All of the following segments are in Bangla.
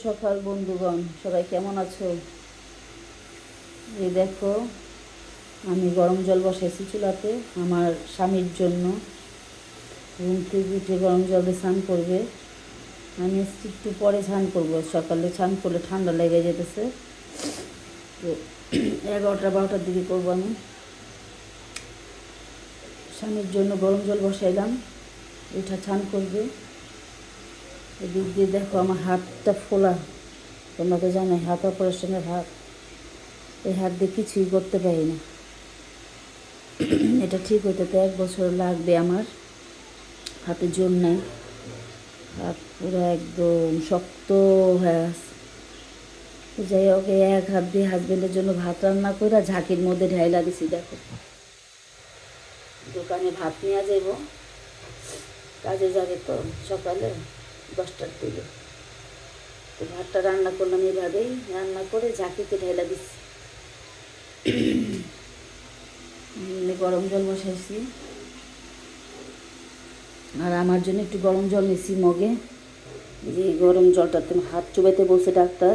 সকাল বন্ধুগণ, সবাই কেমন আছো? এই দেখো, আমি গরম জল বসাইছি চুলাতে আমার স্বামীর জন্য। ঘুম থেকে উঠে গরম জল দিয়ে স্নান করবে। আমি একটু পরে স্নান করবো, সকালে স্নান করলে ঠান্ডা লেগে যেতেছে, তো 11টা-12টার দিকে করবো। আমি স্বামীর জন্য গরম জল বসাইলাম, এটা স্নান করবে। এদিক দিয়ে দেখো আমার হাতটা ফোলা, তোমরা তো জানো হাত অপারেশনের হাত, এই হাত দিয়ে কিছুই করতে পারি না। এটা ঠিক হতে তো 1 বছর লাগবে। আমার হাতে জোর নেই, হাত পুরো একদম শক্ত হয়ে আছে। যাই হোক, এক হাত দিয়ে হাজবেন্ডের জন্য ভাত রান্না করে ঝাঁকির মধ্যে ঢাইলা দিছি। দেখো, দোকানে ভাত নিয়ে যাইব, কাজে যাবে তো সকালে 10টার দিকে। তো ভাতটা রান্না করলাম, এইভাবেই রান্না করে ঝাঁকিতে ঢাইলা দিচ্ছি। গরম জল বসাইছি, আর আমার জন্য একটু গরম জল নিছি মগে। যে গরম জলটাতে হাত চুবাইতে বলছে ডাক্তার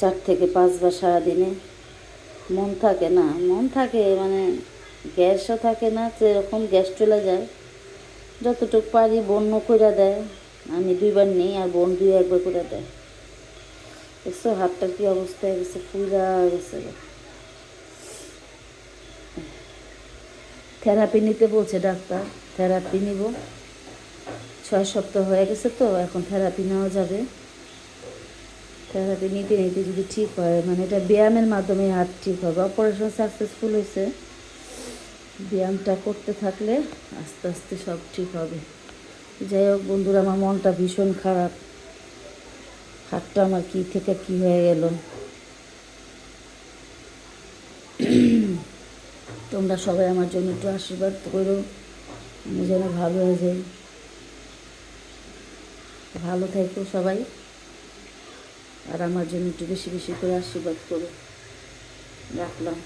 4 থেকে 5 বার সারাদিনে। মন থাকে না, মন থাকে মানে গ্যাসও থাকে না, সেরকম গ্যাস চলে যায়। যতটুকু পারি বন্য করে দেয়, আমি 2বার নিই আর বোন 2-1 বার করে দেয়। দেখছো হাতটার কী অবস্থা হয়ে গেছে, ফুলা গেছে। থেরাপি নিতে বলছে ডাক্তার, থেরাপি নিব। 6 সপ্তাহ হয়ে গেছে তো, এখন থেরাপি নেওয়া যাবে। থেরাপি নিতে নিতে যদি ঠিক হয়, মানে এটা ব্যায়ামের মাধ্যমে হাত ঠিক হবে। অপারেশন সাকসেসফুল হয়েছে, ব্যায়ামটা করতে থাকলে আস্তে আস্তে সব ঠিক হবে। যাই হোক বন্ধুরা, আমার মনটা ভীষণ খারাপ। হাতটা আমার কী থেকে কী হয়ে গেল। তোমরা সবাই আমার জন্য একটু আশীর্বাদ করো, আমি যেন ভালো হয়ে যাই। ভালো থাকো সবাই, আর আমার জন্য একটু বেশি বেশি করে আশীর্বাদ করো। রাখলাম।